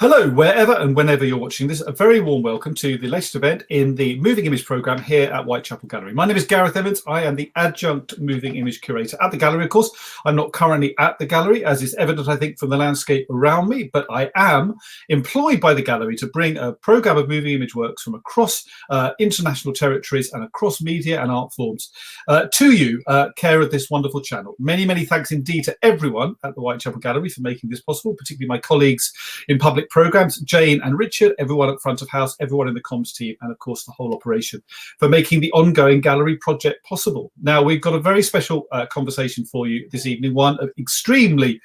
Hello, wherever and whenever you're watching this, a very warm welcome to the latest event in the Moving Image programme here at Whitechapel Gallery. My name is Gareth Evans. I am the adjunct moving image curator at the gallery. Of course, I'm not currently at the gallery, as is evident, I think, from the landscape around me, but I am employed by the gallery to bring a programme of moving image works from across international territories and across media and art forms to you, care of this wonderful channel. Many, many thanks indeed to everyone at the Whitechapel Gallery for making this possible, particularly my colleagues in public programs, Jane and Richard, everyone at front of house, everyone in the comms team, and of course the whole operation for making the ongoing gallery project possible. Now, we've got a very special conversation for you this evening, one of extremely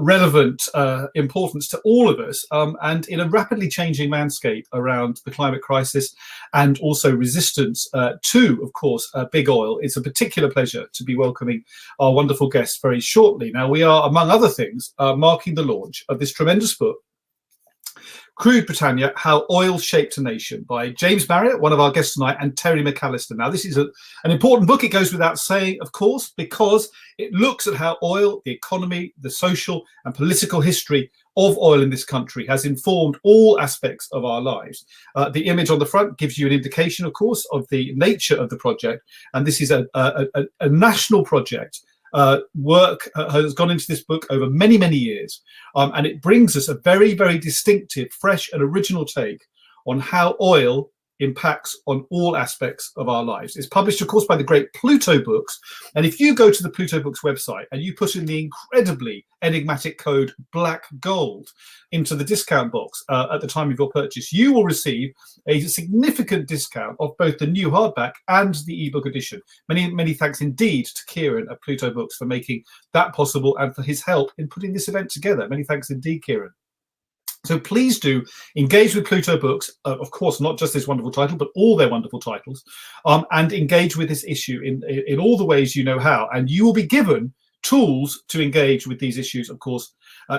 relevant importance to all of us, and in a rapidly changing landscape around the climate crisis and also resistance to, of course, big oil. It's a particular pleasure to be welcoming our wonderful guests very shortly. Now, we are, among other things, marking the launch of this tremendous book, Crude, Britannia, How Oil Shaped a Nation, by James Marriott, one of our guests tonight, and Terry McAllister. Now, this is an important book. It goes without saying, of course, because it looks at how oil, the economy, the social and political history of oil in this country has informed all aspects of our lives. The image on the front gives you an indication, of course, of the nature of the project. And this is a national project. Work has gone into this book over many, many years, and it brings us a very, very distinctive, fresh and original take on how oil impacts on all aspects of our lives. It's published, of course, by the great Pluto Books, and if you go to the Pluto Books website and you put in the incredibly enigmatic code Black Gold into the discount box at the time of your purchase, you will receive a significant discount of both the new hardback and the ebook edition. Many, many thanks indeed to Kieran at Pluto Books for making that possible and for his help in putting this event together. Many thanks indeed, Kieran. So please do engage with Pluto Books, of course, not just this wonderful title, but all their wonderful titles, and engage with this issue in all the ways you know how. And you will be given tools to engage with these issues, of course,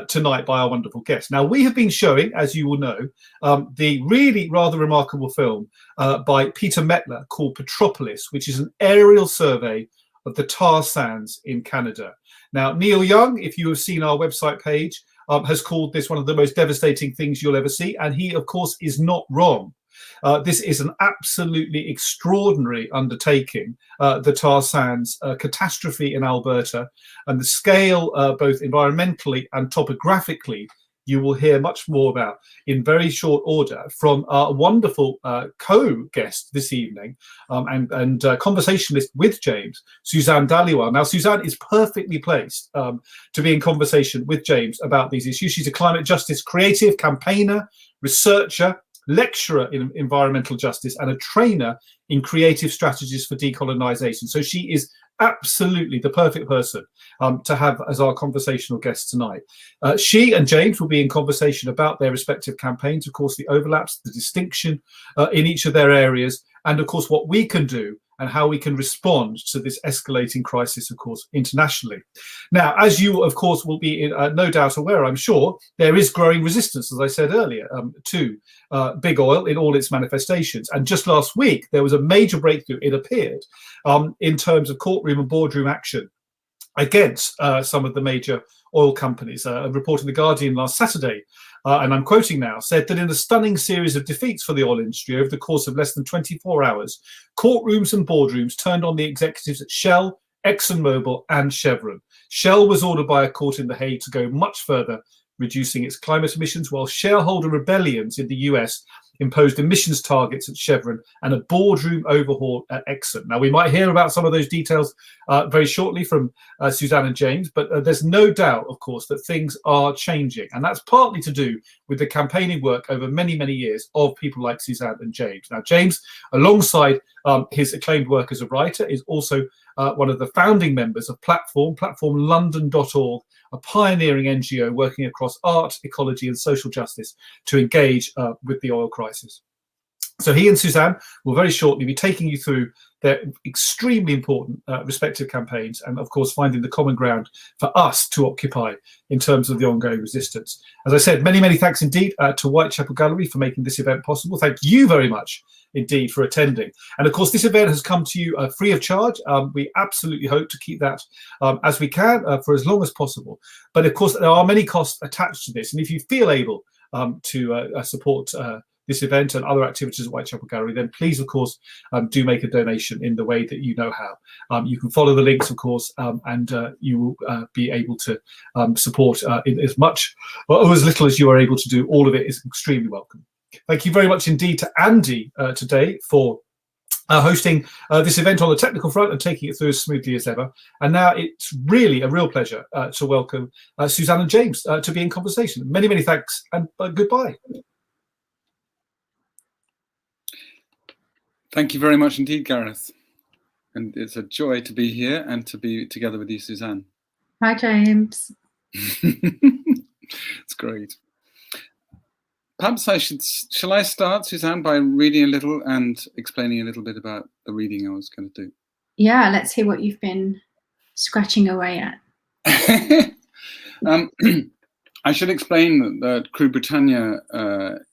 tonight by our wonderful guests. Now, we have been showing, as you will know, the really rather remarkable film by Peter Mettler called Petropolis, which is an aerial survey of the tar sands in Canada. Now, Neil Young, if you have seen our website page, has called this one of the most devastating things you'll ever see. And he, of course, is not wrong. This is an absolutely extraordinary undertaking, the tar sands catastrophe in Alberta, and the scale, both environmentally and topographically, you will hear much more about in very short order from our wonderful co-guest this evening and conversationalist with James, Suzanne Dhaliwal. Now, Suzanne is perfectly placed to be in conversation with James about these issues. She's a climate justice creative, campaigner, researcher, lecturer in environmental justice, and a trainer in creative strategies for decolonisation. So she is absolutely the perfect person to have as our conversational guest tonight. She and James will be in conversation about their respective campaigns, of course, the overlaps, the distinction in each of their areas, and of course what we can do and how we can respond to this escalating crisis, of course, internationally. Now, as you, of course, will be no doubt aware, I'm sure, there is growing resistance, as I said earlier, to big oil in all its manifestations. And just last week, there was a major breakthrough, it appeared, in terms of courtroom and boardroom action against some of the major oil companies. A report in The Guardian last Saturday, and I'm quoting now, said that in a stunning series of defeats for the oil industry over the course of less than 24 hours, courtrooms and boardrooms turned on the executives at Shell, ExxonMobil and Chevron. Shell was ordered by a court in The Hague to go much further, reducing its climate emissions, while shareholder rebellions in the US imposed emissions targets at Chevron and a boardroom overhaul at Exxon. Now, we might hear about some of those details very shortly from Suzanne and James, but there's no doubt, of course, that things are changing. And that's partly to do with the campaigning work over many, many years of people like Suzanne and James. Now, James, alongside his acclaimed work as a writer, is also one of the founding members of platformlondon.org, a pioneering NGO working across art, ecology and social justice to engage with the oil crisis. So he and Suzanne will very shortly be taking you through their extremely important respective campaigns and, of course, finding the common ground for us to occupy in terms of the ongoing resistance. As I said, many, many thanks indeed to Whitechapel Gallery for making this event possible. Thank you very much indeed for attending. And, of course, this event has come to you free of charge. We absolutely hope to keep that as we can for as long as possible. But, of course, there are many costs attached to this. And if you feel able to support this event and other activities at Whitechapel Gallery, then please, of course, do make a donation in the way that you know how. You can follow the links, of course, and you will be able to support in as much or as little as you are able to do. All of it is extremely welcome. Thank you very much indeed to Andy today for hosting this event on the technical front and taking it through as smoothly as ever. And now it's really a real pleasure to welcome Suzanne and James to be in conversation. Many, many thanks and goodbye. Thank you very much indeed, Gareth. And it's a joy to be here and to be together with you, Suzanne. Hi, James. It's great. Perhaps shall I start, Suzanne, by reading a little and explaining a little bit about the reading I was going to do? Yeah, let's hear what you've been scratching away at. I should explain that Crude Britannia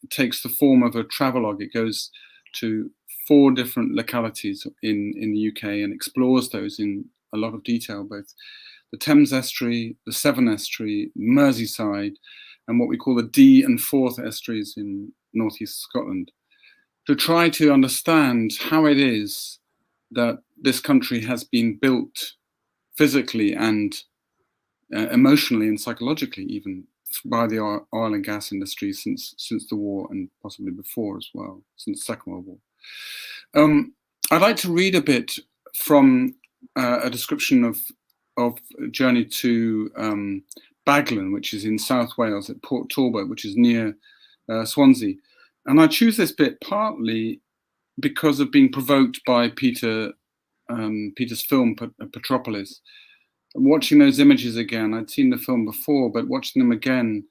takes the form of a travelogue. It goes to 4 different localities in the UK and explores those in a lot of detail, both the Thames Estuary, the Severn Estuary, Merseyside, and what we call the D and Forth estuaries in northeast Scotland, to try to understand how it is that this country has been built physically and emotionally and psychologically even by the oil and gas industry since the war, and possibly before as well, since the Second World War. I'd like to read a bit from a description of a journey to Baglan, which is in South Wales at Port Talbot, which is near Swansea. And I choose this bit partly because of being provoked by Peter's film, Petropolis. Watching those images again, I'd seen the film before, but watching them again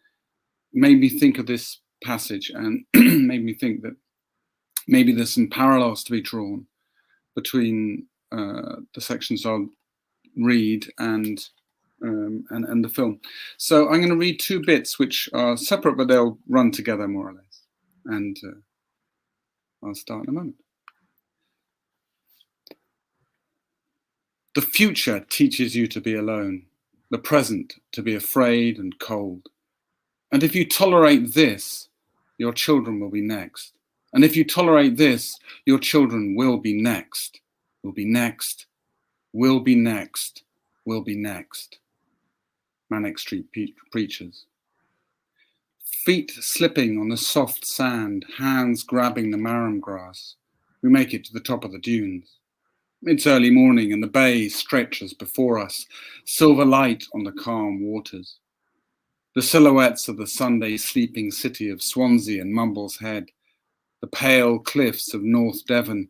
made me think of this passage and made me think that maybe there's some parallels to be drawn between the sections I'll read and the film. So I'm going to read 2 bits which are separate, but they'll run together more or less. And I'll start in a moment. The future teaches you to be alone, the present to be afraid and cold. And if you tolerate this, your children will be next. And if you tolerate this, your children will be next, will be next, will be next, will be next. Manic Street Preachers. Feet slipping on the soft sand, hands grabbing the marram grass. We make it to the top of the dunes. It's early morning and the bay stretches before us, silver light on the calm waters. The silhouettes of the Sunday sleeping city of Swansea and Mumble's Head, the pale cliffs of North Devon,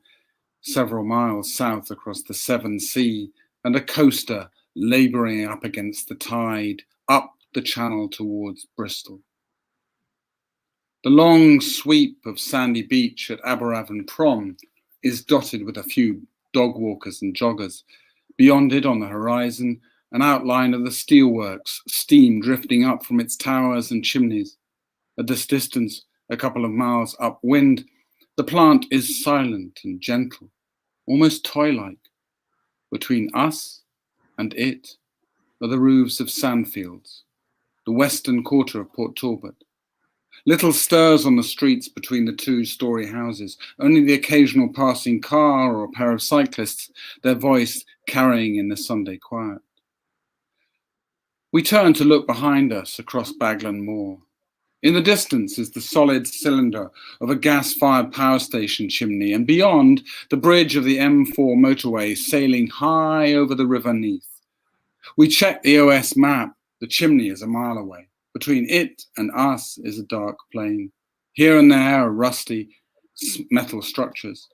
several miles south across the Severn Sea, and a coaster labouring up against the tide, up the channel towards Bristol. The long sweep of sandy beach at Aberavon Prom is dotted with a few dog walkers and joggers. Beyond it on the horizon, an outline of the steelworks, steam drifting up from its towers and chimneys. At this distance, a couple of miles upwind, the plant is silent and gentle, almost toy-like. Between us and it are the roofs of Sandfields, the western quarter of Port Talbot. Little stirs on the streets between the 2-storey houses, only the occasional passing car or a pair of cyclists, their voice carrying in the Sunday quiet. We turn to look behind us across Baglan Moor. In the distance is the solid cylinder of a gas-fired power station chimney, and beyond, the bridge of the M4 motorway sailing high over the River Neath. We check the OS map. The chimney is a mile away. Between it and us is a dark plain. Here and there are rusty metal structures.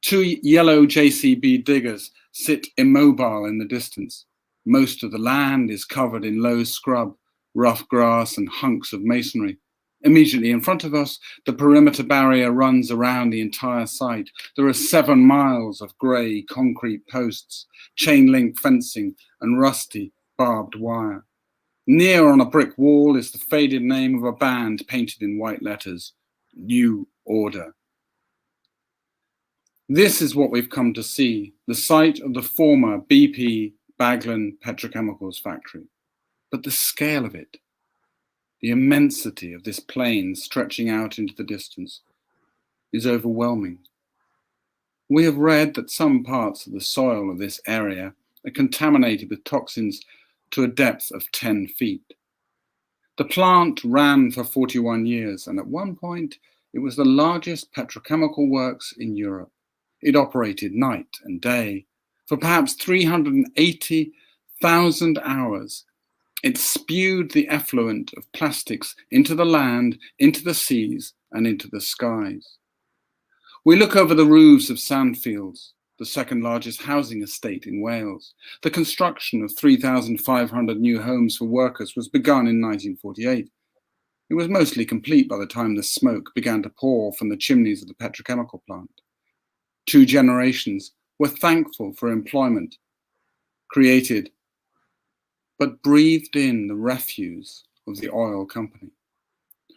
2 yellow JCB diggers sit immobile in the distance. Most of the land is covered in low scrub, rough grass and hunks of masonry. Immediately in front of us, the perimeter barrier runs around the entire site. There are 7 miles of grey concrete posts, chain-link fencing and rusty barbed wire. Near on a brick wall is the faded name of a band painted in white letters, New Order. This is what we've come to see, the site of the former BP Baglan Petrochemicals factory. But the scale of it. The immensity of this plain stretching out into the distance is overwhelming. We have read that some parts of the soil of this area are contaminated with toxins to a depth of 10 feet. The plant ran for 41 years, and at one point it was the largest petrochemical works in Europe. It operated night and day for perhaps 380,000 hours. It spewed the effluent of plastics into the land, into the seas, and into the skies. We look over the roofs of Sandfields, the second largest housing estate in Wales. The construction of 3,500 new homes for workers was begun in 1948. It was mostly complete by the time the smoke began to pour from the chimneys of the petrochemical plant. 2 generations were thankful for employment created, but breathed in the refuse of the oil company.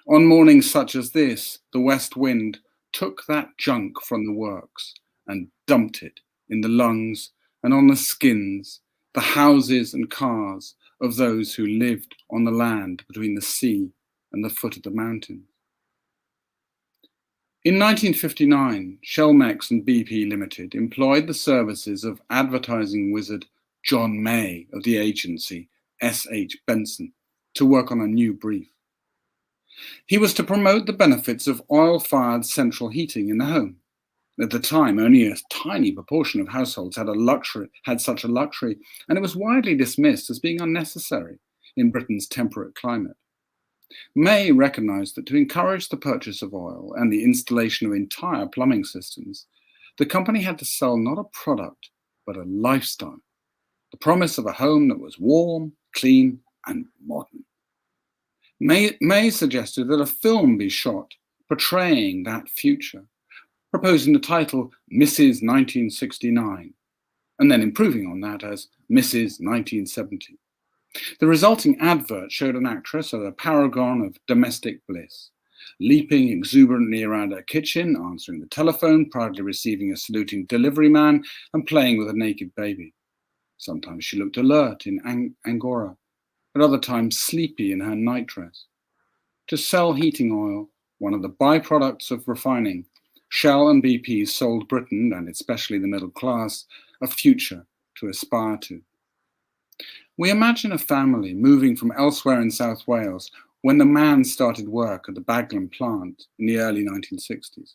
On mornings such as this, the west wind took that junk from the works and dumped it in the lungs and on the skins, the houses and cars of those who lived on the land between the sea and the foot of the mountain. In 1959, Shellmex and BP Limited employed the services of advertising wizard John May of the agency S.H. Benson to work on a new brief. He was to promote the benefits of oil-fired central heating in the home. At the time, only a tiny proportion of households had such a luxury, and it was widely dismissed as being unnecessary in Britain's temperate climate. May recognized that to encourage the purchase of oil and the installation of entire plumbing systems, the company had to sell not a product, but a lifestyle, the promise of a home that was warm, clean, and modern. May suggested that a film be shot portraying that future, proposing the title Mrs. 1969, and then improving on that as Mrs. 1970. The resulting advert showed an actress as a paragon of domestic bliss, leaping exuberantly around her kitchen, answering the telephone, proudly receiving a saluting delivery man, and playing with a naked baby. Sometimes she looked alert in Angora, at other times sleepy in her nightdress. To sell heating oil, one of the byproducts of refining, Shell and BP sold Britain, and especially the middle class, a future to aspire to. We imagine a family moving from elsewhere in South Wales when the man started work at the Baglan plant in the early 1960s.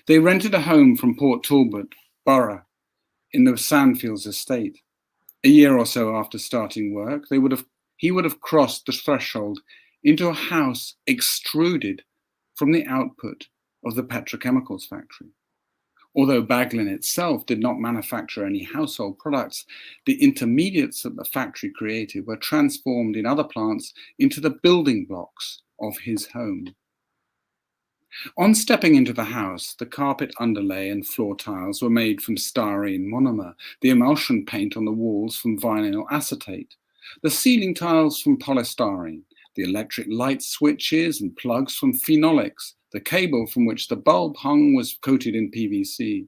They rented a home from Port Talbot Borough in the Sandfields estate. A year or so after starting work, he would have crossed the threshold into a house extruded from the output of the petrochemicals factory. Although Baglan itself did not manufacture any household products, the intermediates that the factory created were transformed in other plants into the building blocks of his home. On stepping into the house, the carpet underlay and floor tiles were made from styrene monomer, the emulsion paint on the walls from vinyl acetate, the ceiling tiles from polystyrene, the electric light switches and plugs from phenolics, the cable from which the bulb hung was coated in PVC.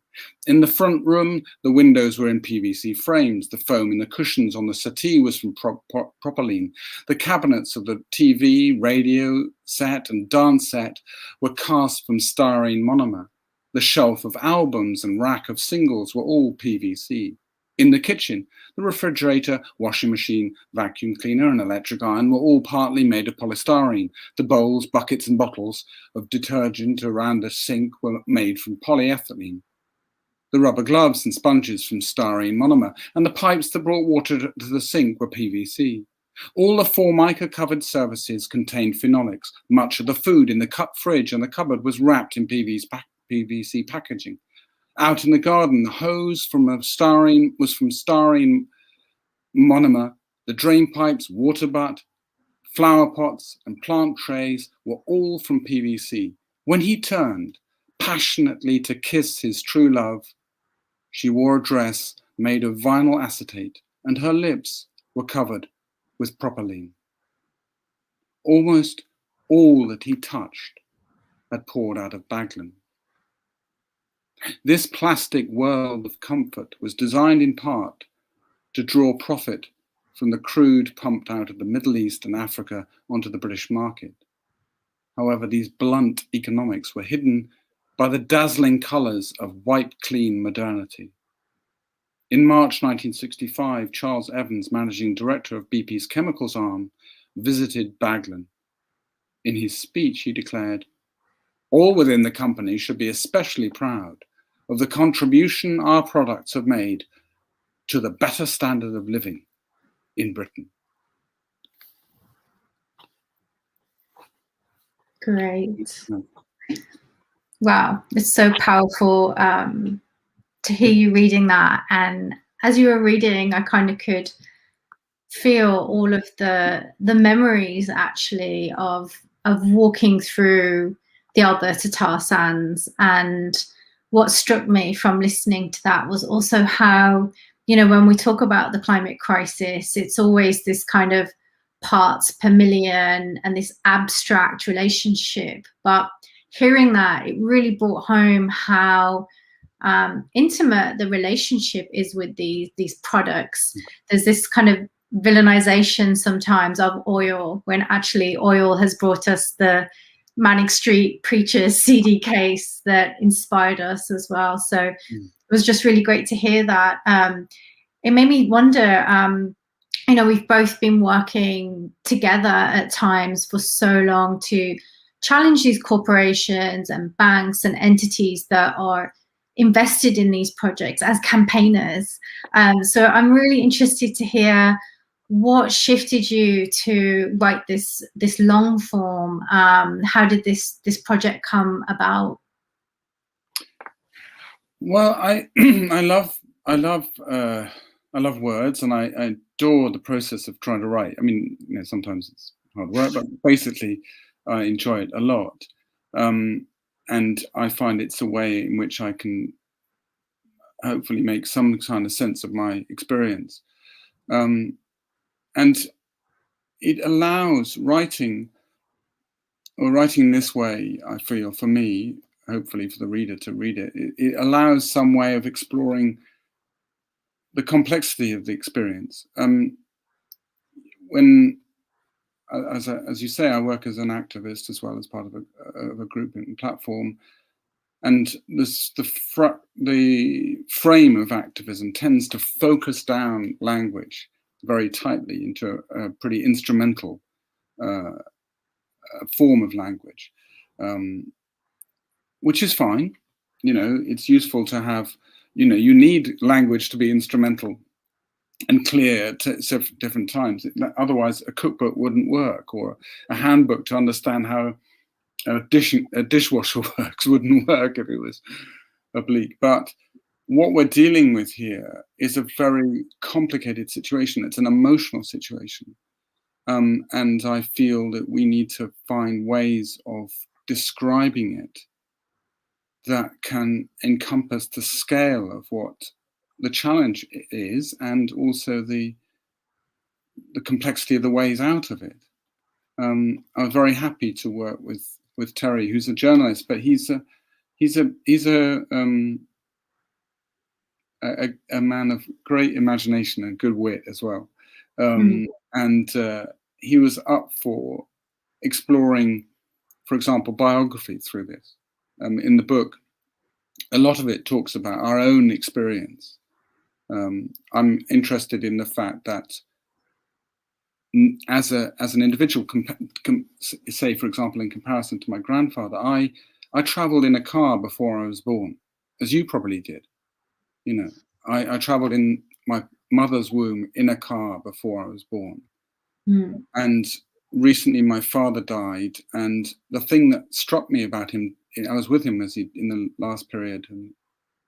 In the front room, the windows were in PVC frames. The foam in the cushions on the settee was from propylene. The cabinets of the TV, radio set, and dance set were cast from styrene monomer. The shelf of albums and rack of singles were all PVC. In the kitchen, the refrigerator, washing machine, vacuum cleaner, and electric iron were all partly made of polystyrene. The bowls, buckets, and bottles of detergent around the sink were made from polyethylene. The rubber gloves and sponges from styrene monomer, and the pipes that brought water to the sink were PVC. All the Formica-covered surfaces contained phenolics. Much of the food in the fridge and the cupboard was wrapped in PVC packaging. Out in the garden, the hose was from styrene monomer. The drain pipes, water butt, flower pots, and plant trays were all from PVC. When he turned passionately to kiss his true love, she wore a dress made of vinyl acetate, and her lips were covered with propylene. Almost all that he touched had poured out of Baglan. This plastic world of comfort was designed in part to draw profit from the crude pumped out of the Middle East and Africa onto the British market. However, these blunt economics were hidden by the dazzling colours of white, clean modernity. In March 1965, Charles Evans, managing director of BP's chemicals arm, visited Baglan. In his speech, he declared, "All within the company should be especially proud of the contribution our products have made to the better standard of living in Britain." Great. Wow, it's so powerful to hear you reading that. And as you were reading, I kind of could feel all of the memories actually of walking through the Alberta Tar Sands. And what struck me from listening to that was also how, you know, when we talk about the climate crisis, it's always this kind of parts per million and this abstract relationship. But hearing that, it really brought home how intimate the relationship is with these products. There's this kind of villainization sometimes of oil, when actually oil has brought us the Manic Street Preachers CD case that inspired us as well. So it was just really great to hear that. It made me wonder, you know, we've both been working together at times for so long to challenge these corporations and banks and entities that are invested in these projects as campaigners. So I'm really interested to hear what shifted you to write this long form. How did this project come about? Well, I love words, and I adore the process of trying to write. I mean, you know, sometimes it's hard work, but basically I enjoy it a lot. And I find it's a way in which I can hopefully make some kind of sense of my experience. And it allows writing this way, I feel, for me, hopefully for the reader to read it, it allows some way of exploring the complexity of the experience. When, as you say, I work as an activist as well as part of a group and platform, and the frame of activism tends to focus down language very tightly into a pretty instrumental form of language, which is fine. You know, it's useful to have, you know, you need language to be instrumental and clear at different times. Otherwise, a cookbook wouldn't work, or a handbook to understand how a dishwasher works wouldn't work if it was oblique. But what we're dealing with here is a very complicated situation. It's an emotional situation. And I feel that we need to find ways of describing it that can encompass the scale of what the challenge is, and also the complexity of the ways out of it. I was very happy to work with Terry, who's a journalist, but he's a man of great imagination and good wit as well. And he was up for exploring, for example, biography through this. In the book, a lot of it talks about our own experience. I'm interested in the fact that as an individual, say, for example, in comparison to my grandfather, I traveled in a car before I was born, as you probably did. You know, I traveled in my mother's womb in a car before I was born. And recently my father died, and the thing that struck me about him, I was with him in the last period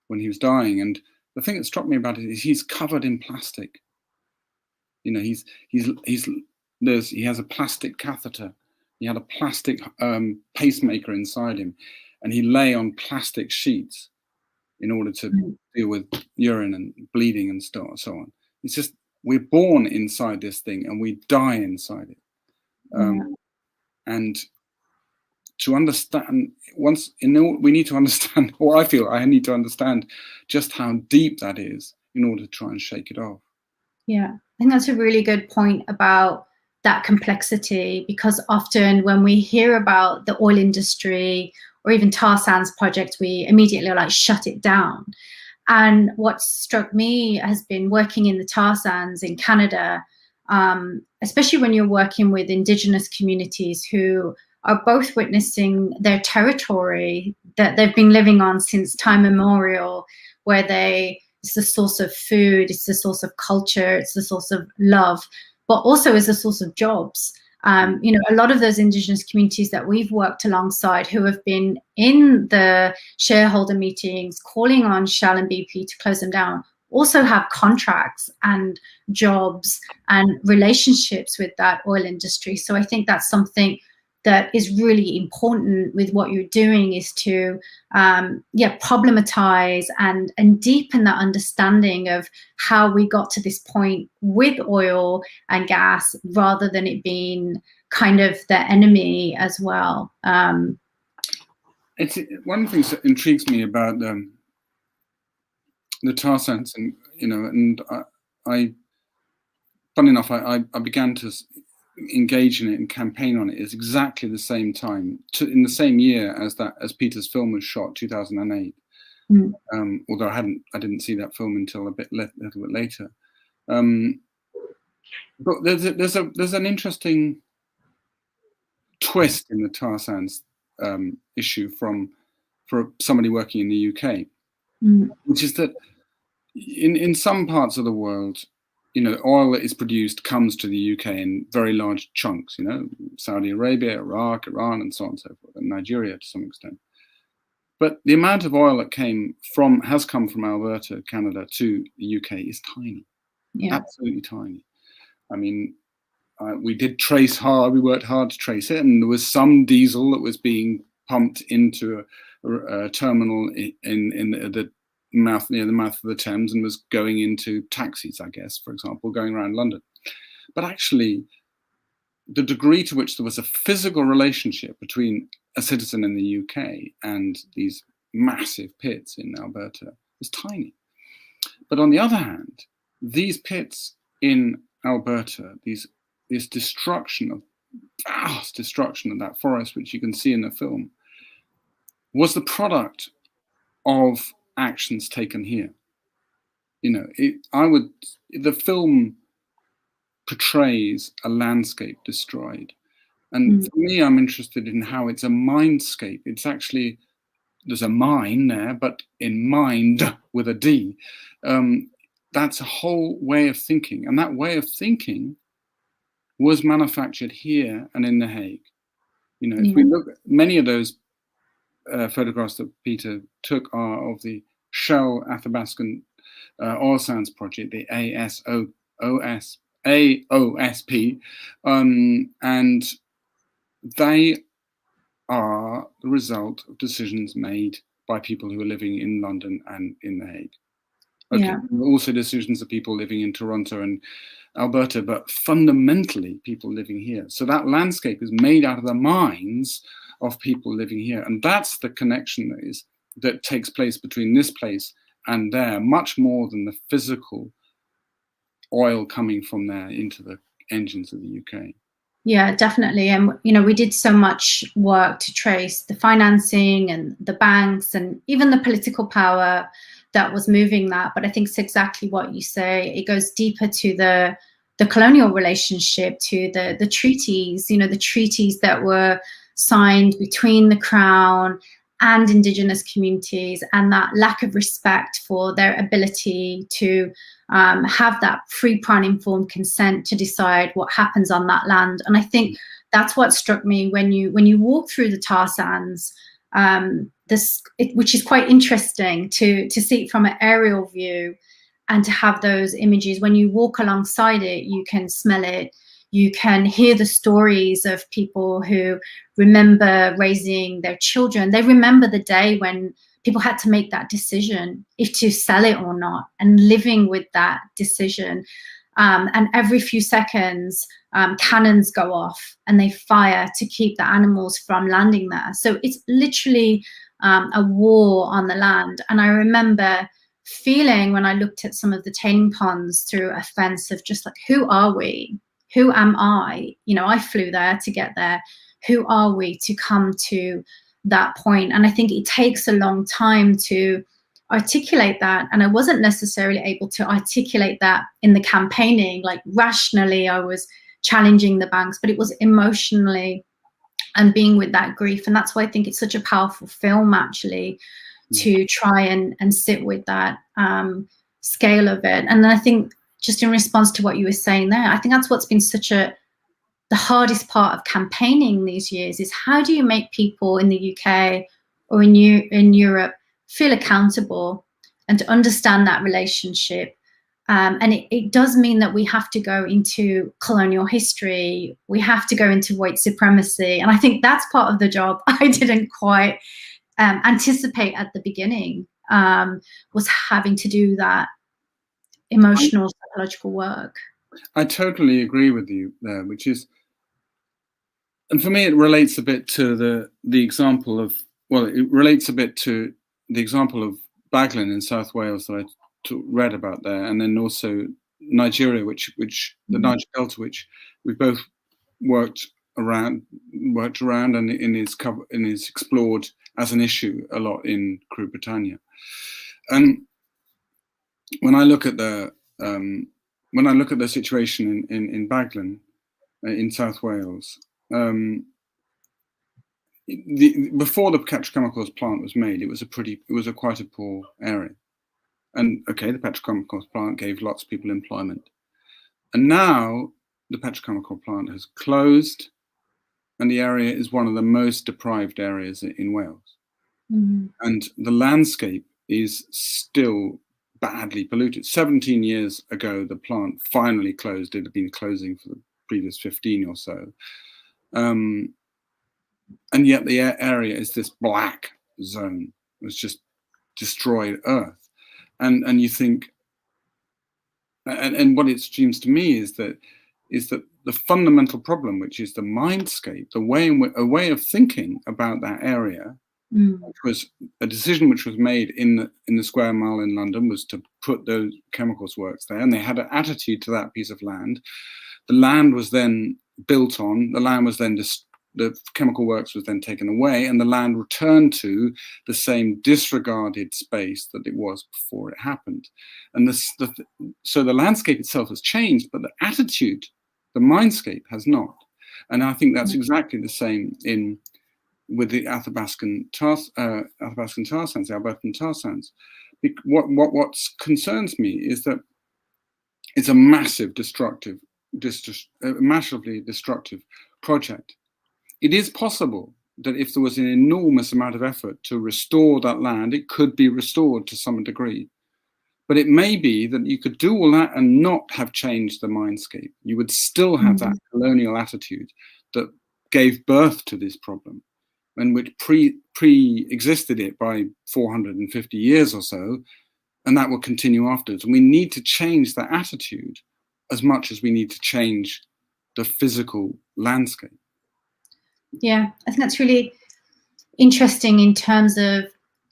when he was dying, and the thing that struck me about it is he's covered in plastic. You know, he has a plastic catheter. He had a plastic pacemaker inside him, and he lay on plastic sheets in order to deal with urine and bleeding and so on. It's just, we're born inside this thing and we die inside it. And to understand, we need to understand, or I feel I need to understand just how deep that is in order to try and shake it off. Yeah, think that's a really good point about that complexity, because often when we hear about the oil industry or even tar sands projects, we immediately like shut it down. And what struck me has been working in the tar sands in Canada, especially when you're working with Indigenous communities who are both witnessing their territory that they've been living on since time immemorial, where it's the source of food, it's the source of culture, it's the source of love, but also is a source of jobs. You know, a lot of those Indigenous communities that we've worked alongside who have been in the shareholder meetings calling on Shell and BP to close them down also have contracts and jobs and relationships with that oil industry. So I think that's something that is really important with what you're doing, is to problematize and deepen that understanding of how we got to this point with oil and gas, rather than it being kind of the enemy as well. It's one of the things that intrigues me about the tar sands, and you know, and I funny enough, I began to engage in it and campaign on it is exactly the same time, in the same year as Peter's film was shot, 2008. Although I didn't see that film until a little bit later. But there's an interesting twist in the tar sands issue for somebody working in the UK, which is that in some parts of the world, you know, oil that is produced comes to the UK in very large chunks, you know, Saudi Arabia, Iraq, Iran, and so on and so forth, and Nigeria to some extent. But the amount of oil that has come from Alberta, Canada, to the UK is tiny, absolutely tiny. I mean, we worked hard to trace it, and there was some diesel that was being pumped into a terminal in the mouth, near the mouth of the Thames, and was going into taxis, I guess, for example, going around London. But actually, the degree to which there was a physical relationship between a citizen in the UK and these massive pits in Alberta is tiny. But on the other hand, these pits in Alberta, this vast destruction of that forest, which you can see in the film, was the product of actions taken here. You know, the film portrays a landscape destroyed, and for me, I'm interested in how it's a mindscape. It's actually, there's a mine there, but in mind with a D, that's a whole way of thinking, and that way of thinking was manufactured here and in The Hague. You know, if we look at many of those photographs that Peter took are of the Shell Athabascan oil sands project, the AOSP, and they are the result of decisions made by people who are living in London and in The Hague. Okay, also decisions of people living in Toronto and Alberta, but fundamentally people living here. So that landscape is made out of the minds of people living here, and that's the connection that takes place between this place and there, much more than the physical oil coming from there into the engines of the UK. Yeah, definitely. And, you know, we did so much work to trace the financing and the banks and even the political power that was moving that. But I think it's exactly what you say. It goes deeper to the colonial relationship, to the treaties, you know, the treaties that were signed between the Crown and Indigenous communities, and that lack of respect for their ability to have that free, prior, informed consent to decide what happens on that land. And I think that's what struck me when you walk through the tar sands, which is quite interesting to see it from an aerial view and to have those images. When you walk alongside it, you can smell it. You can hear the stories of people who remember raising their children. They remember the day when people had to make that decision if to sell it or not, and living with that decision. And every few seconds, cannons go off and they fire to keep the animals from landing there. So it's literally a war on the land. And I remember feeling when I looked at some of the tailing ponds through a fence of just like, who are we? Who am I? You know, I flew there to get there. Who are we to come to that point? And I think it takes a long time to articulate that. And I wasn't necessarily able to articulate that in the campaigning. Like rationally, I was challenging the banks, but it was emotionally and being with that grief. And that's why I think it's such a powerful film, actually, to try and sit with that scale of it. And I think just in response to what you were saying there, I think that's what's been the hardest part of campaigning these years is how do you make people in the UK or in Europe feel accountable and to understand that relationship. And it does mean that we have to go into colonial history. We have to go into white supremacy. And I think that's part of the job I didn't quite anticipate at the beginning, was having to do that emotional, psychological work. I totally agree with you there, which is, and for me, it relates a bit to the example of, well, it relates a bit to the example of Baglin in South Wales that I read about there, and then also Nigeria, which the Niger Delta, which we both worked around and is explored as an issue a lot in Crude, Britannia. And when I look at the situation in Baglin in South Wales, before the petrochemicals plant was made, it was quite a poor area. And okay, the petrochemicals plant gave lots of people employment. And now the petrochemical plant has closed, and the area is one of the most deprived areas in Wales. Mm-hmm. And the landscape is still badly polluted. 17 years ago, the plant finally closed. It had been closing for the previous 15 or so. And yet the area is this black zone. It's just destroyed earth. And you think, and what it seems to me is that the fundamental problem, which is the mindscape, a way of thinking about that area, which was a decision which was made in the Square Mile in London, was to put those chemicals works there, and they had an attitude to that piece of land. The land was then built on. The land was then the chemical works was then taken away, and the land returned to the same disregarded space that it was before it happened. And so the landscape itself has changed, but the attitude, the mindscape, has not. And I think that's exactly the same with the Athabascan Tar Sands, the Alberta Tar Sands. What concerns me is that it's a massively destructive project. It is possible that if there was an enormous amount of effort to restore that land, it could be restored to some degree. But it may be that you could do all that and not have changed the mindscape. You would still have that colonial attitude that gave birth to this problem, and which pre-existed it by 450 years or so, and that will continue afterwards. And we need to change that attitude as much as we need to change the physical landscape. Yeah, I think that's really interesting in terms of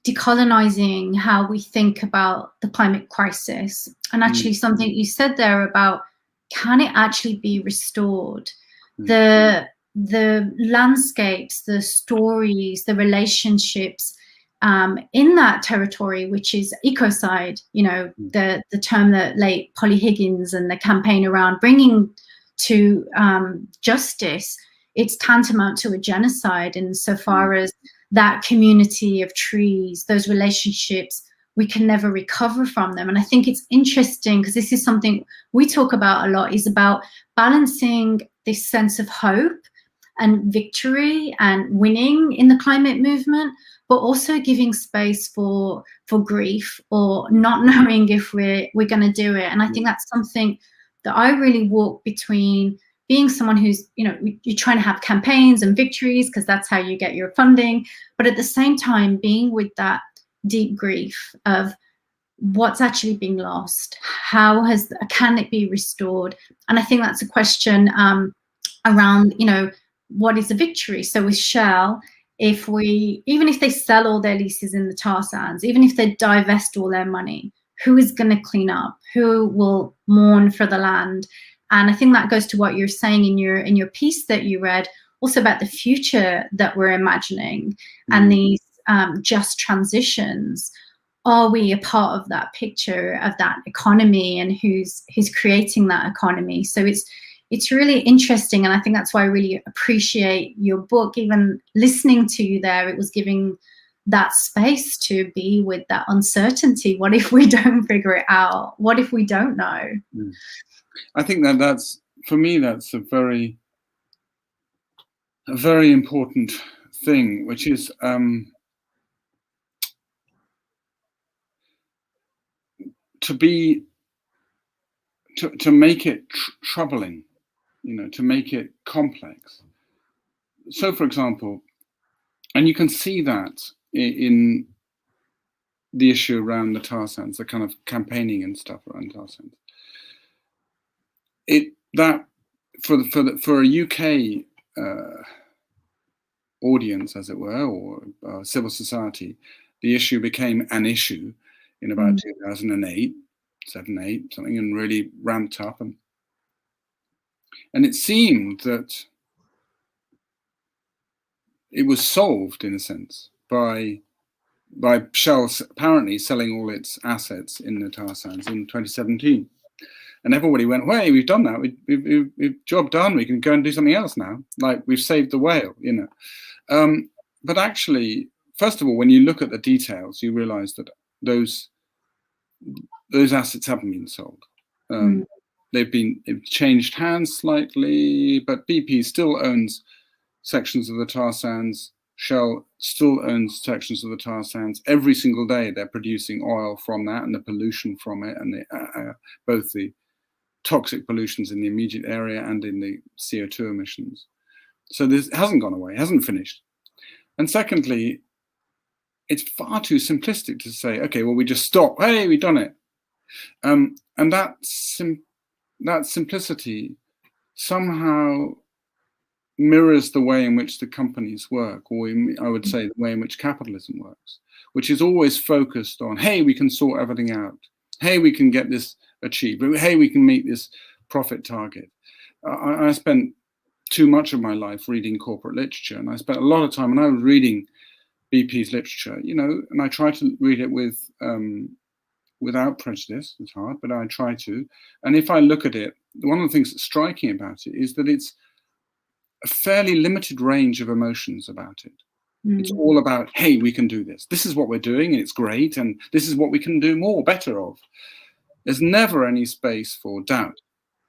decolonizing how we think about the climate crisis. And actually something you said there about, can it actually be restored? The landscapes, the stories, the relationships in that territory, which is ecocide, you know, the term that late Polly Higgins and the campaign around bringing to justice, it's tantamount to a genocide insofar as that community of trees, those relationships, we can never recover from them. And I think it's interesting because this is something we talk about a lot, is about balancing this sense of hope and victory and winning in the climate movement, but also giving space for grief or not knowing if we're going to do it. And I think that's something that I really walk between being someone who's, you know, you're trying to have campaigns and victories because that's how you get your funding, but at the same time being with that deep grief of what's actually being lost, can it be restored? And I think that's a question around, you know, what is a victory? So with Shell, even if they sell all their leases in the tar sands, even if they divest all their money, who is going to clean up, who will mourn for the land. And I think that goes to what you're saying in your piece that you read, also about the future that we're imagining and these just transitions. Are we a part of that picture of that economy, and who's creating that economy? So it's really interesting, and I think that's why I really appreciate your book. Even listening to you there, it was giving that space to be with that uncertainty. What if we don't figure it out? What if we don't know? I think that's, for me, that's a very important thing, which is to make it troubling, to make it complex. So, for example, and you can see that in the issue around the tar sands, the kind of campaigning and stuff around tar sands. That for a UK audience, as it were, or civil society, the issue became an issue in about 2008, 7, 8, something, and really ramped up, and it seemed that it was solved in a sense by Shell apparently selling all its assets in the tar sands in 2017, and everybody went, "Hey, we've done that. We've job done. We can go and do something else now. Like, we've saved the whale, But actually, first of all, when you look at the details, you realise that those assets haven't been sold. They've changed hands slightly, but BP still owns sections of the tar sands. Shell still owns sections of the tar sands. Every single day they're producing oil from that, and the pollution from it, and both the toxic pollutions in the immediate area and in the CO2 emissions. So this hasn't gone away, hasn't finished. And secondly, it's far too simplistic to say, okay, well, we just stop. Hey, we've done it. And that simplicity somehow mirrors the way in which the companies work, or I would say the way in which capitalism works, which is always focused on, hey, we can sort everything out. Hey, we can get this achieved. Hey, we can meet this profit target. I spent too much of my life reading corporate literature, and I spent a lot of time when I was reading BP's literature, and I try to read it without prejudice. It's hard, but I try to. And if I look at it, one of the things that's striking about it is that it's a fairly limited range of emotions about it. It's all about, hey, we can do this. This is what we're doing, and it's great, and this is what we can do more, better of. There's never any space for doubt.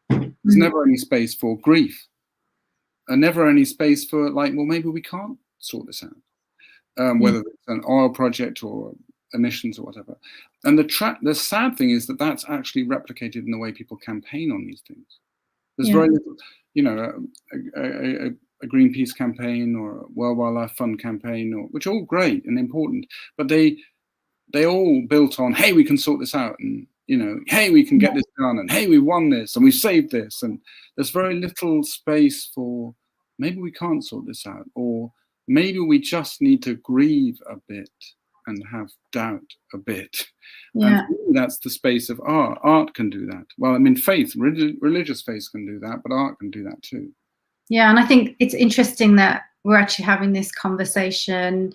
There's never any space for grief. And never any space for, like, well, maybe we can't sort this out. Whether it's an oil project or emissions or whatever. And the sad thing is that that's actually replicated in the way people campaign on these things. There's very little, a Greenpeace campaign or a World Wildlife Fund campaign, which are all great and important, but they all built on, hey, we can sort this out, and hey, we can get this done, and hey, we won this, and we saved this, and there's very little space for maybe we can't sort this out, or maybe we just need to grieve a bit and have doubt a bit. And that's the space of art. Art can do that. Well, I mean, faith, religious faith can do that, but art can do that too. Yeah, and I think it's interesting that we're actually having this conversation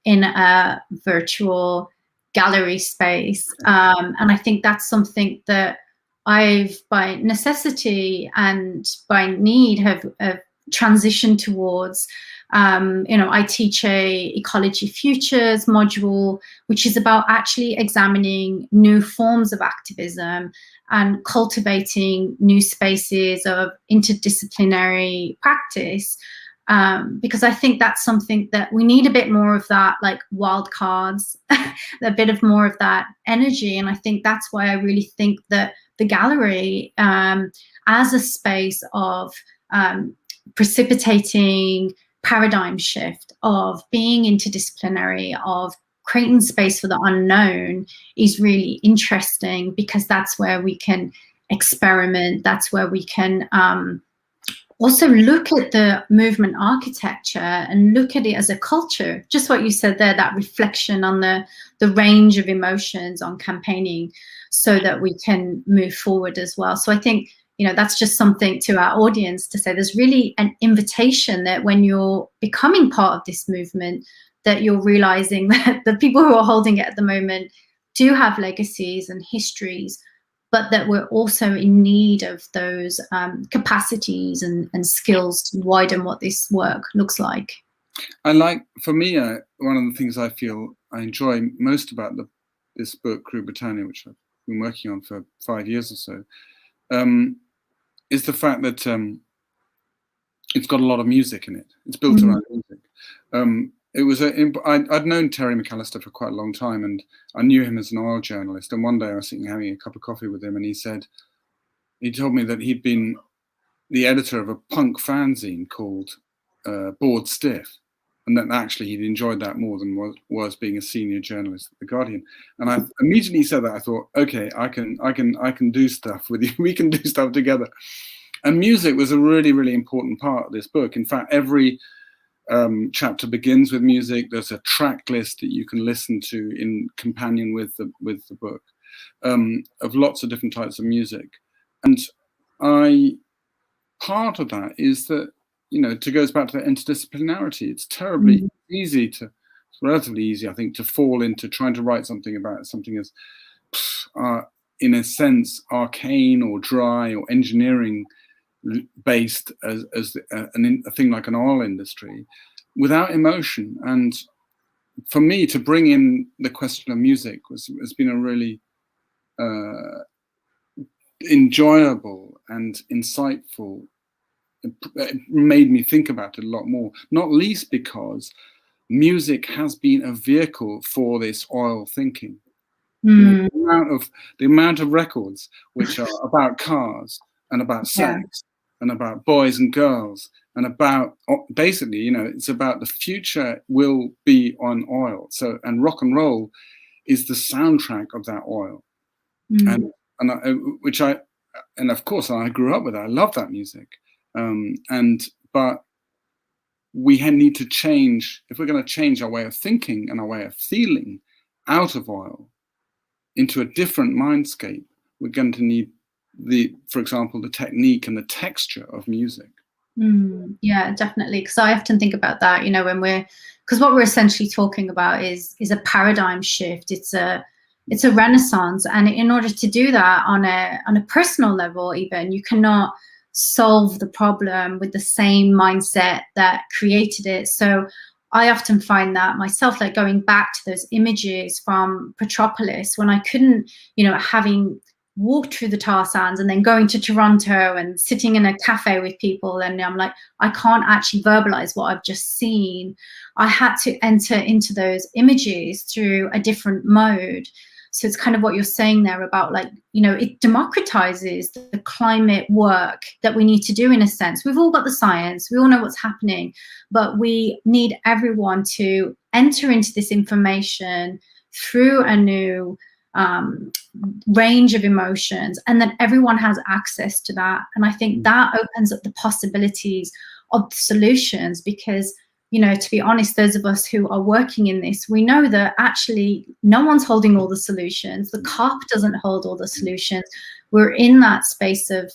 in a virtual gallery space. And I think that's something that I've, by necessity and by need, have transitioned towards. I teach a Ecology Futures module, which is about actually examining new forms of activism and cultivating new spaces of interdisciplinary practice, because I think that's something that we need a bit more of, that, like, wild cards, a bit of more of that energy. And I think that's why I really think that the gallery, as a space of precipitating paradigm shift, of being interdisciplinary, of creating space for the unknown, is really interesting, because that's where we can experiment, that's where we can also look at the movement architecture and look at it as a culture. Just what you said there, that reflection on the range of emotions on campaigning, so that we can move forward as well. So I think, you know, that's just something to our audience to say. There's really an invitation that when you're becoming part of this movement, that you're realizing that the people who are holding it at the moment do have legacies and histories, but that we're also in need of those capacities and skills to widen what this work looks like. For me, one of the things I feel I enjoy most about this book, Crude, Britannia, which I've been working on for 5 years or so, is the fact that it's got a lot of music in it. It's built around music. I'd known Terry McAllister for quite a long time, and I knew him as an oil journalist. And one day I was sitting having a cup of coffee with him, and he told me that he'd been the editor of a punk fanzine called Bored Stiff, and that actually he'd enjoyed that more than was being a senior journalist at The Guardian. And I immediately said that. I thought, okay, I can do stuff with you. We can do stuff together. And music was a really, really important part of this book. In fact, every chapter begins with music. There's a track list that you can listen to in companion with the book, of lots of different types of music. And part of that is that, you know, it goes back to the interdisciplinarity. It's terribly easy it's relatively easy, I think, to fall into trying to write something about something as, in a sense, arcane or dry or engineering based as a thing like an oil industry, without emotion. And for me, to bring in the question of music has been a really enjoyable and insightful. It made me think about it a lot more, not least because music has been a vehicle for this oil thinking. You know, the amount of records which are about cars and about sex and about boys and girls and about, basically, you know, it's about the future will be on oil. So, and rock and roll is the soundtrack of that oil. And of course I grew up with that. I love that music. But we need to change, if we're going to change our way of thinking and our way of feeling out of oil into a different mindscape, we're going to need for example, the technique and the texture of music. Yeah, definitely. Because I often think about that, you know, because what we're essentially talking about is a paradigm shift. It's a renaissance, and in order to do that on a personal level, even, you cannot solve the problem with the same mindset that created it. So I often find that myself, like going back to those images from Petropolis, when I couldn't, you know, having walked through the tar sands and then going to Toronto and sitting in a cafe with people, and I'm like, I can't actually verbalize what I've just seen. I had to enter into those images through a different mode. So it's kind of what you're saying there about, like, you know, it democratizes the climate work that we need to do, in a sense. We've all got the science, we all know what's happening, but we need everyone to enter into this information through a new range of emotions, and that everyone has access to that. And I think that opens up the possibilities of the solutions, because, you know, to be honest, those of us who are working in this, we know that actually no one's holding all the solutions. The COP doesn't hold all the solutions. We're in that space of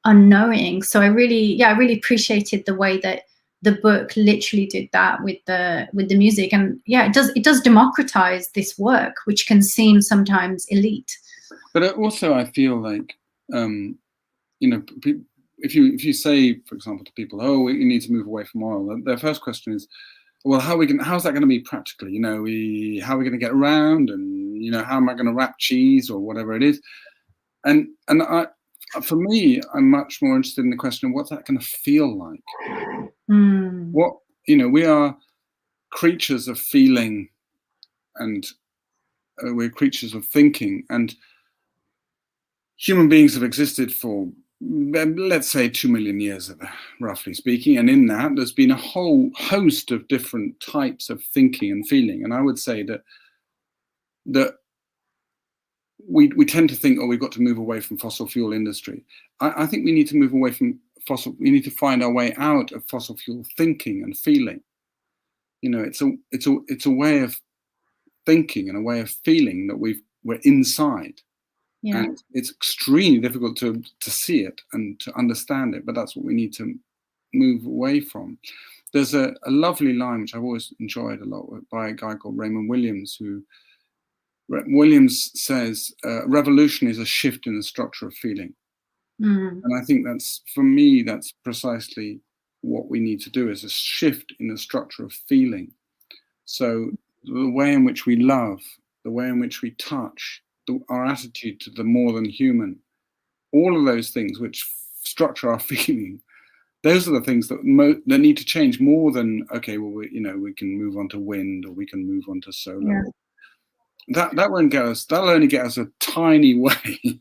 unknowing. So I really appreciated the way that the book literally did that with the music. And yeah, it does democratize this work, which can seem sometimes elite. But also I feel like, you know, if you say, for example, to people, oh, we need to move away from oil, their first question is, well, how's that going to be practically? You know, how are we going to get around, and, you know, how am I going to wrap cheese or whatever it is? And for me, I'm much more interested in the question of what's that going to feel like? What, you know, we are creatures of feeling, and we're creatures of thinking, and human beings have existed for, let's say, 2 million years, roughly speaking, and in that there's been a whole host of different types of thinking and feeling. And I would say that we tend to think, oh, we've got to move away from fossil fuel industry. I think we need to move away from we need to find our way out of fossil fuel thinking and feeling. You know, it's a way of thinking and a way of feeling that we're inside. Yeah. And it's extremely difficult to see it and to understand it, but that's what we need to move away from. There's a lovely line which I've always enjoyed a lot by a guy called Raymond Williams, Williams says, revolution is a shift in the structure of feeling. And I think for me, that's precisely what we need to do, is a shift in the structure of feeling. So the way in which we love, the way in which we touch, our attitude to the more than human, all of those things which structure our feeling, those are the things that need to change more than, okay, well, we can move on to wind, or we can move on to solar. Yeah. That won't get us. That'll only get us a tiny way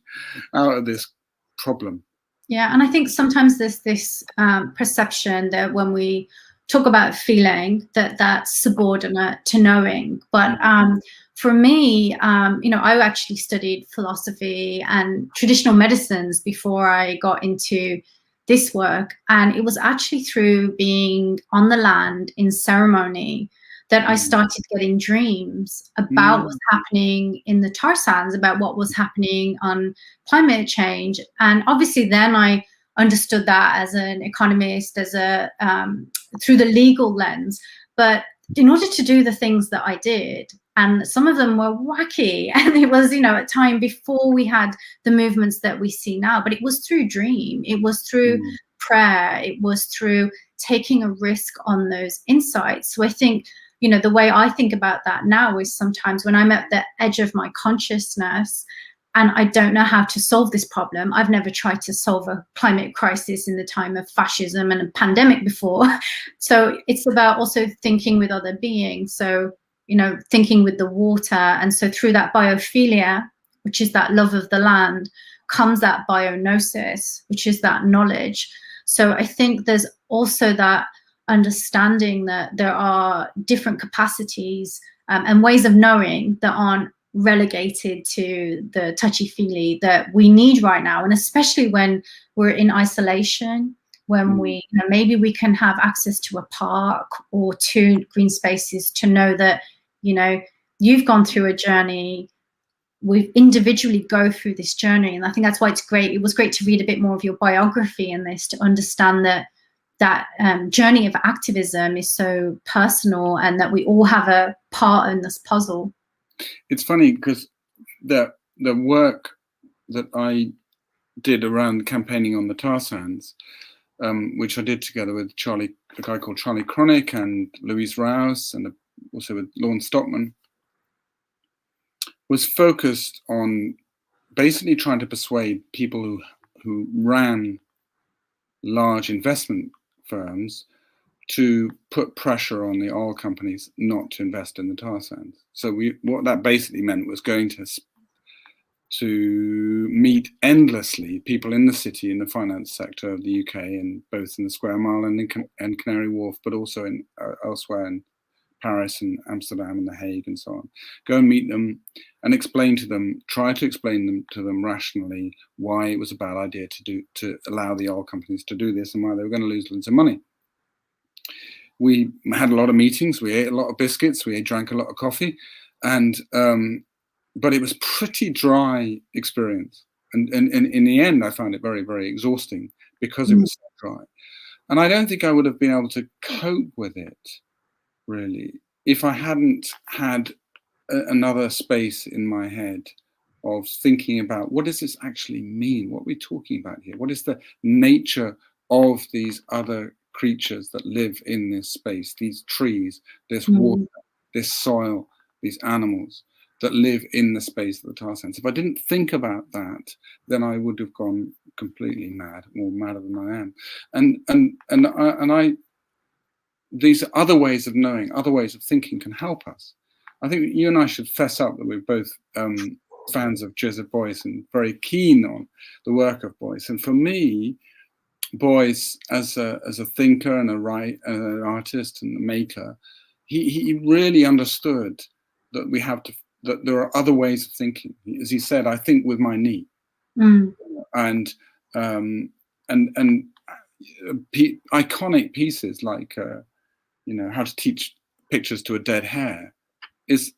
out of this problem. Yeah, and I think sometimes there's this perception that when we talk about feeling, that's subordinate to knowing. But for me, I actually studied philosophy and traditional medicines before I got into this work, and it was actually through being on the land in ceremony that I started getting dreams about what's happening in the tar sands, about what was happening on climate change. And obviously then I understood that as an economist, as through the legal lens. But in order to do the things that I did, and some of them were wacky, and it was, a time before we had the movements that we see now, but it was through dream, it was through prayer, it was through taking a risk on those insights. So I think, the way I think about that now is sometimes when I'm at the edge of my consciousness and I don't know how to solve this problem. I've never tried to solve a climate crisis in the time of fascism and a pandemic before. So it's about also thinking with other beings. So, thinking with the water. And so through that biophilia, which is that love of the land, comes that bionosis, which is that knowledge. So I think there's also that understanding that there are different capacities and ways of knowing that aren't relegated to the touchy-feely that we need right now. And especially when we're in isolation, when we, maybe we can have access to a park or to green spaces to know that, you've gone through a journey, we individually go through this journey. And I think that's why it's great. It was great to read a bit more of your biography in this, to understand that journey of activism is so personal and that we all have a part in this puzzle. It's funny because the work that I did around campaigning on the tar sands, which I did together with a guy called Charlie Cronick and Louise Rouse, and also with Lorne Stockman, was focused on basically trying to persuade people who ran large investment firms to put pressure on the oil companies not to invest in the tar sands. So what that basically meant was going to meet endlessly people in the city, in the finance sector of the UK, and both in the Square Mile and Canary Wharf, but also in elsewhere in Paris and Amsterdam and The Hague and so on. Go and meet them and try to explain to them rationally why it was a bad idea to allow the oil companies to do this and why they were going to lose loads of money. We had a lot of meetings, we ate a lot of biscuits, we drank a lot of coffee, and but it was pretty dry experience. And in the end, I found it very, very exhausting because it was so dry. And I don't think I would have been able to cope with it, really, if I hadn't had another space in my head of thinking about what does this actually mean? What are we talking about here? What is the nature of these other creatures that live in this space, these trees, this water, this soil, these animals that live in the space of the tar sands? If I didn't think about that, then I would have gone completely mad, more madder than I am. These other ways of knowing, other ways of thinking can help us. I think you and I should fess up that we're both fans of Joseph Beuys and very keen on the work of Beuys. And for me, Beuys, as a thinker and an artist and a maker, he really understood that that there are other ways of thinking. As he said, I think with my knee, and iconic pieces like, How to Teach Pictures to a Dead Hare is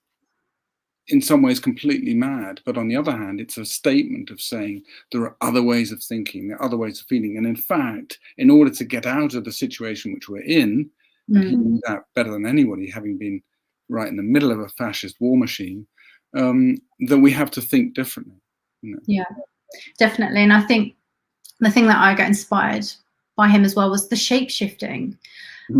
in some ways completely mad. But on the other hand, it's a statement of saying there are other ways of thinking, there are other ways of feeling. And in fact, in order to get out of the situation which we're in, and he knew that better than anybody, having been right in the middle of a fascist war machine, that we have to think differently. Yeah, definitely. And I think the thing that I got inspired by him as well was the shape-shifting.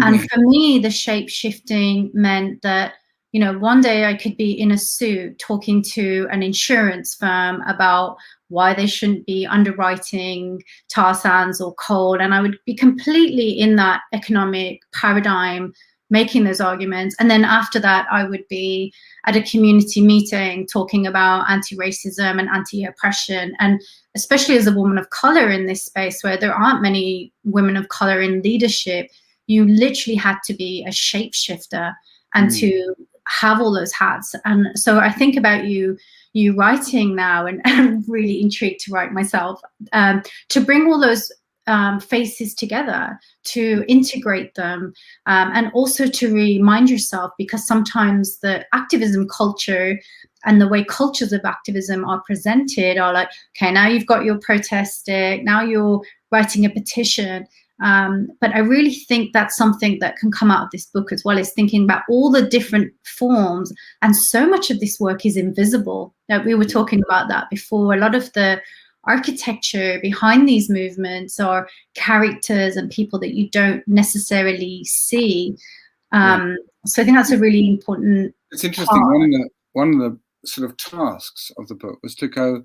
And for me, the shape-shifting meant that, one day I could be in a suit talking to an insurance firm about why they shouldn't be underwriting tar sands or coal. And I would be completely in that economic paradigm, making those arguments. And then after that, I would be at a community meeting talking about anti-racism and anti-oppression. And especially as a woman of color in this space where there aren't many women of color in leadership, you literally had to be a shapeshifter and to have all those hats. And so I think about you writing now, and I'm really intrigued to write myself, to bring all those faces together, to integrate them, and also to remind yourself, because sometimes the activism culture and the way cultures of activism are presented are like, okay, now you've got your protest stick, now you're writing a petition. But I really think that's something that can come out of this book as well, is thinking about all the different forms. And so much of this work is invisible. Now, we were talking about that before. A lot of the architecture behind these movements are characters and people that you don't necessarily see. So I think that's a really important It's interesting. part. One of the sort of tasks of the book was to go,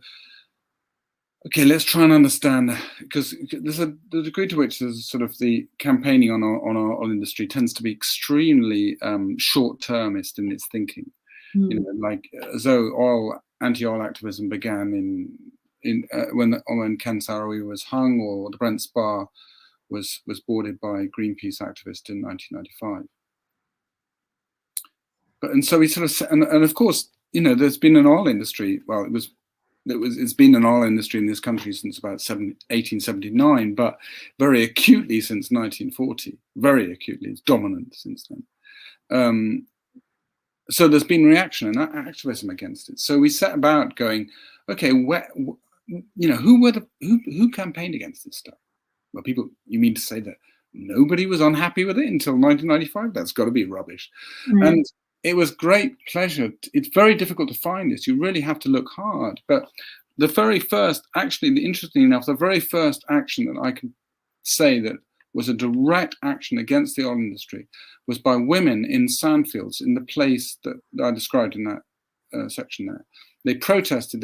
okay, let's try and understand, because there's the degree to which there's sort of the campaigning on our oil industry tends to be extremely short-termist in its thinking. Like as though anti-oil activism began when Ken Sarawi was hung, or the Brent Spar was boarded by Greenpeace activists in 1995. And so we sort of, and of course, there's been an oil industry. Well, it's been an oil industry in this country since about 1879, but very acutely since 1940. Very acutely, it's dominant since then. So there's been reaction and activism against it. So we set about going, okay, who campaigned against this stuff? Well, you mean to say that nobody was unhappy with it until 1995? That's got to be rubbish. And it was great pleasure. It's very difficult to find this. You really have to look hard. But the very first, interestingly enough, the very first action that I can say that was a direct action against the oil industry was by women in sandfields in the place that I described in that section there. They protested.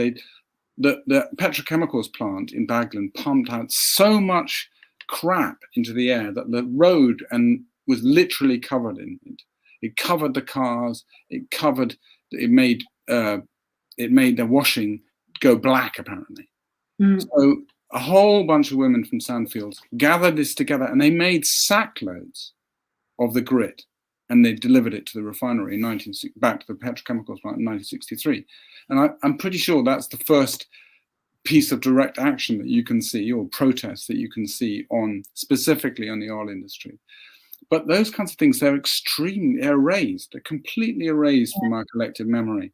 The petrochemicals plant in Baglan pumped out so much crap into the air that the road was literally covered in it. It covered the cars. It made the washing go black, apparently. So a whole bunch of women from Sandfields gathered this together, and they made sackloads of the grit, and they delivered it to the refinery back to the petrochemicals plant in 1963. And I'm pretty sure that's the first piece of direct action that you can see, or protest that you can see specifically on the oil industry. But those kinds of things, they're extremely erased. They're completely erased from our collective memory.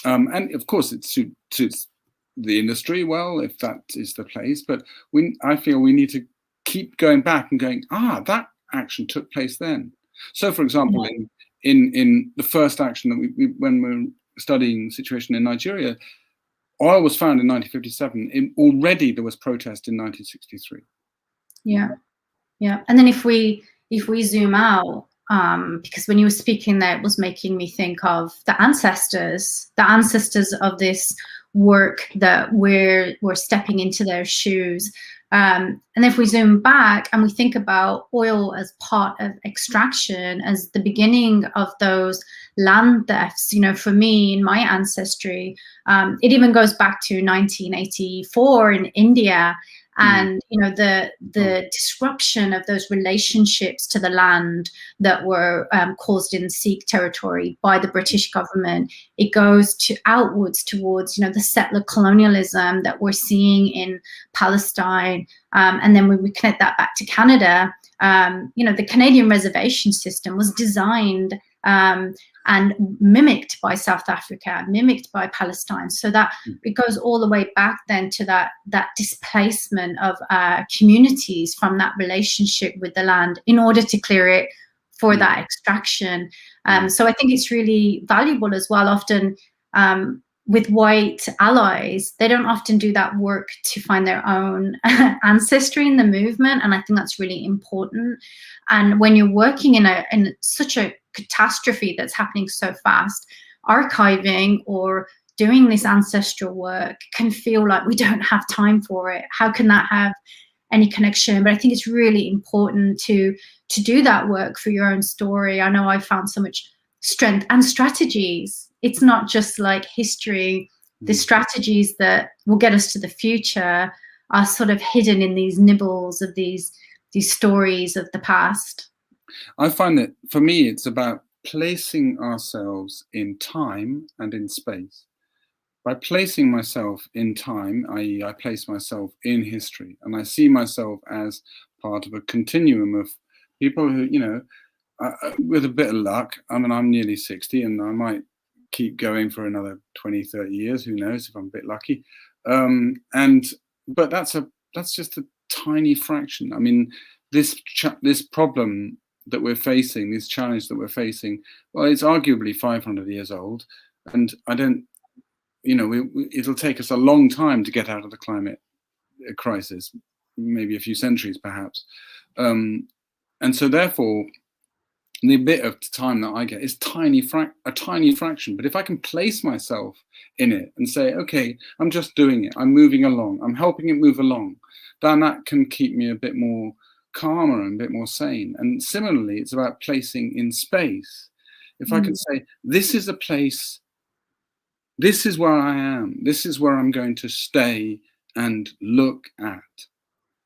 And of course, it suits the industry well, if that is the place. But I feel we need to keep going back and going, that action took place then. So, for example, in the first action that when we were studying the situation in Nigeria, oil was found in 1957. Already there was protest in 1963. Yeah. And then if we zoom out, because when you were speaking there, it was making me think of the ancestors of this work that we're stepping into their shoes. And if we zoom back and we think about oil as part of extraction, as the beginning of those land thefts, for me, in my ancestry, it even goes back to 1984 in India. and the disruption of those relationships to the land that were caused in Sikh territory by the British government. It goes outwards towards the settler colonialism that we're seeing in Palestine, and then when we connect that back to Canada, the Canadian reservation system was designed and mimicked by South Africa, mimicked by Palestine. So that it goes all the way back then to that displacement of communities from that relationship with the land in order to clear it for that extraction. So I think it's really valuable as well. Often with white allies, they don't often do that work to find their own ancestry in the movement, and I think that's really important. And when you're working in such a catastrophe that's happening so fast, archiving or doing this ancestral work can feel like we don't have time for it. How can that have any connection? But I think it's really important to do that work for your own story. I know I found so much strength and strategies. It's not just like history. The strategies that will get us to the future are sort of hidden in these nibbles of these stories of the past. I find that for me, it's about placing ourselves in time and in space. By placing myself in time, i.e. I place myself in history, and I see myself as part of a continuum of people who, with a bit of luck, I mean, I'm nearly 60 and I might keep going for another 20, 30 years, who knows, if I'm a bit lucky. But that's just a tiny fraction. I mean, this problem that we're facing, this challenge that we're facing, well, it's arguably 500 years old, and I don't, it'll take us a long time to get out of the climate crisis, maybe a few centuries perhaps. And so therefore, the bit of time that I get is a tiny fraction. But if I can place myself in it and say, okay, I'm just doing it, I'm moving along, I'm helping it move along, then that can keep me a bit more calmer and a bit more sane. And similarly, it's about placing in space. If I can say, this is a place, this is where I am, this is where I'm going to stay and look at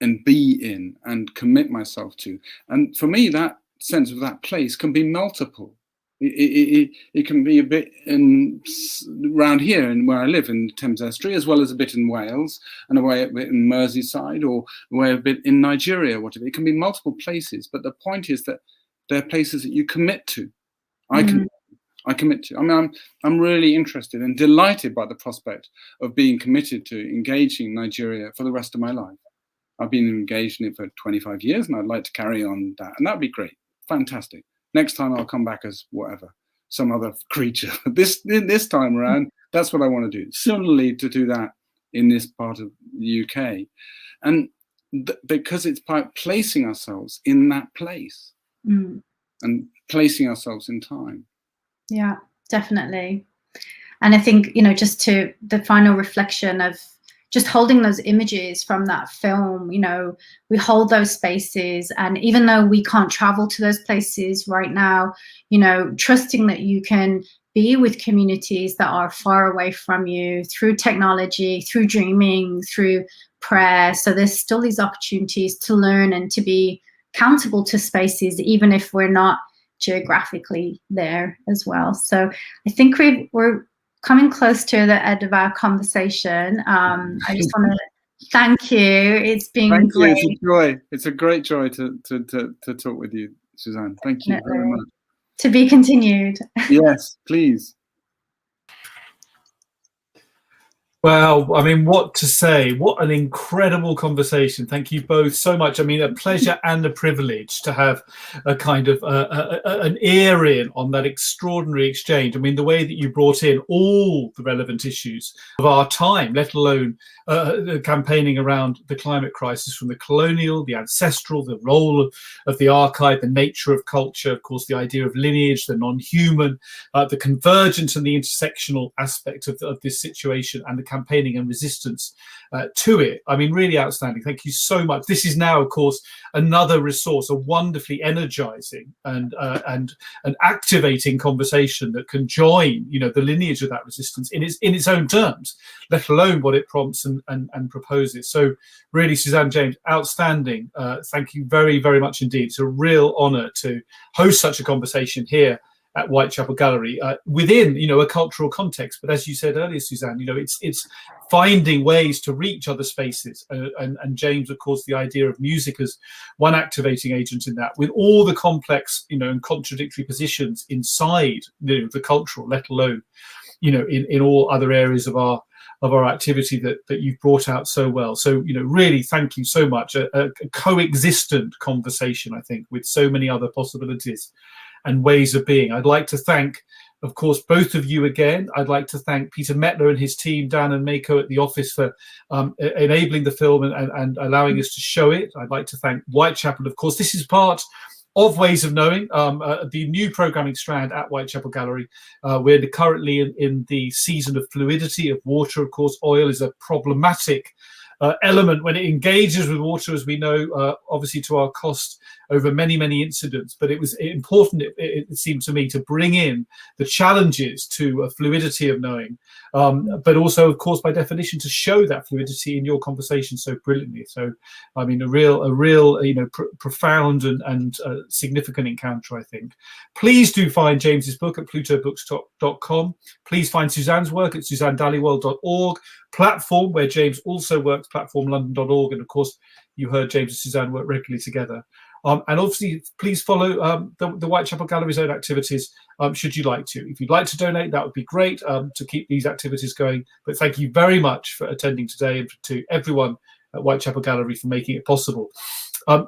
and be in and commit myself to. And for me, that sense of that place can be multiple. It can be a bit around here and where I live in Thames Estuary, as well as a bit in Wales and a bit in Merseyside, or a bit in Nigeria, whatever. It can be multiple places, but the point is that they're places that you commit to. I commit to. I mean, I'm really interested and delighted by the prospect of being committed to engaging Nigeria for the rest of my life. I've been engaged in it for 25 years, and I'd like to carry on that, and that'd be great. Fantastic. Next time I'll come back as whatever, some other creature. This time around, that's what I want to do. Similarly, to do that in this part of the UK, and because it's about placing ourselves in that place and placing ourselves in time. Yeah, definitely. And I think, just to the final reflection of just holding those images from that film, we hold those spaces, and even though we can't travel to those places right now, trusting that you can be with communities that are far away from you through technology, through dreaming, through prayer. So there's still these opportunities to learn and to be accountable to spaces, even if we're not geographically there as well. So I think we're coming close to the end of our conversation. I just want to thank you. It's been great. It's a joy. It's a great joy to talk with you, Suzanne. Thank you very much. To be continued. Yes, please. Well, I mean, what to say? What an incredible conversation. Thank you both so much. I mean, a pleasure and a privilege to have a kind of an ear in on that extraordinary exchange. I mean, the way that you brought in all the relevant issues of our time, let alone campaigning around the climate crisis, from the colonial, the ancestral, the role of the archive, the nature of culture, of course, the idea of lineage, the non-human, the convergence and the intersectional aspect of this situation, and the campaigning and resistance to it. I mean, really outstanding. Thank you so much. This is now, of course, another resource, a wonderfully energizing and an activating conversation that can join, you know, the lineage of that resistance in its own terms, let alone what it prompts and proposes. So really, Suzanne, James, outstanding. Thank you very, very much indeed. It's a real honor to host such a conversation here at Whitechapel Gallery within, you know, a cultural context. But as you said earlier, Suzanne, you know, it's finding ways to reach other spaces. And James, of course, the idea of music as one activating agent in that, with all the complex, you know, and contradictory positions inside, you know, the cultural, let alone, you know, in all other areas of our activity that you've brought out so well. So, you know, really thank you so much. A coexistent conversation, I think, with so many other possibilities and ways of being. I'd like to thank, of course, both of you again. I'd like to thank Peter Mettler and his team, Dan and Mako at the office, for enabling the film and allowing us to show it. I'd like to thank Whitechapel, of course. This is part of Ways of Knowing, the new programming strand at Whitechapel Gallery. We're currently in the season of fluidity of water. Of course, oil is a problematic element when it engages with water, as we know, obviously to our cost over many, many incidents. But it was important, it seemed to me, to bring in the challenges to a fluidity of knowing, but also, of course, by definition, to show that fluidity in your conversation so brilliantly. So, I mean, a real, you know, profound and significant encounter, I think. Please do find James's book at plutobooks.com. Please find Suzanne's work at suzannedhaliwal.org. Platform, where James also works, platformlondon.org, and of course you heard James and Suzanne work regularly together. And obviously, please follow the Whitechapel Gallery's own activities, should you like to. If you'd like to donate, that would be great to keep these activities going. But thank you very much for attending today, and to everyone at Whitechapel Gallery for making it possible.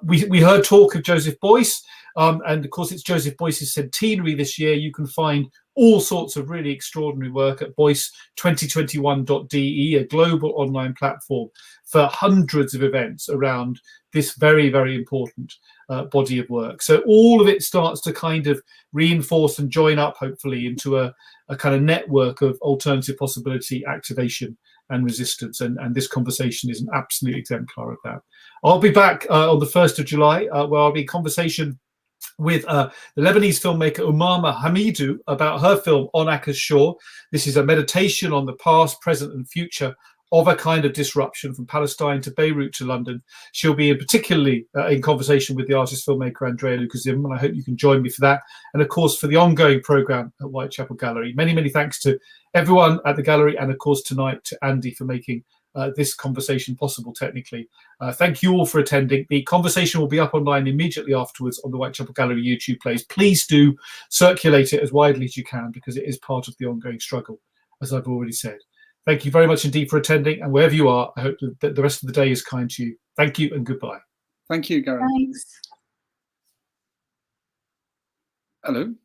We heard talk of Joseph Beuys, and of course it's Joseph Beuys's centenary this year. You can find all sorts of really extraordinary work at beuys2021.de, a global online platform for hundreds of events around this very, very important body of work. So all of it starts to kind of reinforce and join up, hopefully, into a kind of network of alternative possibility, activation and resistance. And this conversation is an absolute exemplar of that. I'll be back on the 1st of July, where I'll be in conversation with the Lebanese filmmaker Umama Hamidou about her film On Akka's Shore. This is a meditation on the past, present and future of a kind of disruption from Palestine to Beirut to London. She'll be particularly in conversation with the artist filmmaker Andrea Lucazim, and I hope you can join me for that. And of course, for the ongoing programme at Whitechapel Gallery. Many, many thanks to everyone at the gallery, and of course tonight to Andy for making this conversation possible technically. Thank you all for attending. The conversation will be up online immediately afterwards on the Whitechapel Gallery YouTube plays. Please do circulate it as widely as you can, because it is part of the ongoing struggle, as I've already said. Thank you very much indeed for attending, and wherever you are, I hope that the rest of the day is kind to you. Thank you and goodbye. Thank you, Gareth. Thanks. Hello.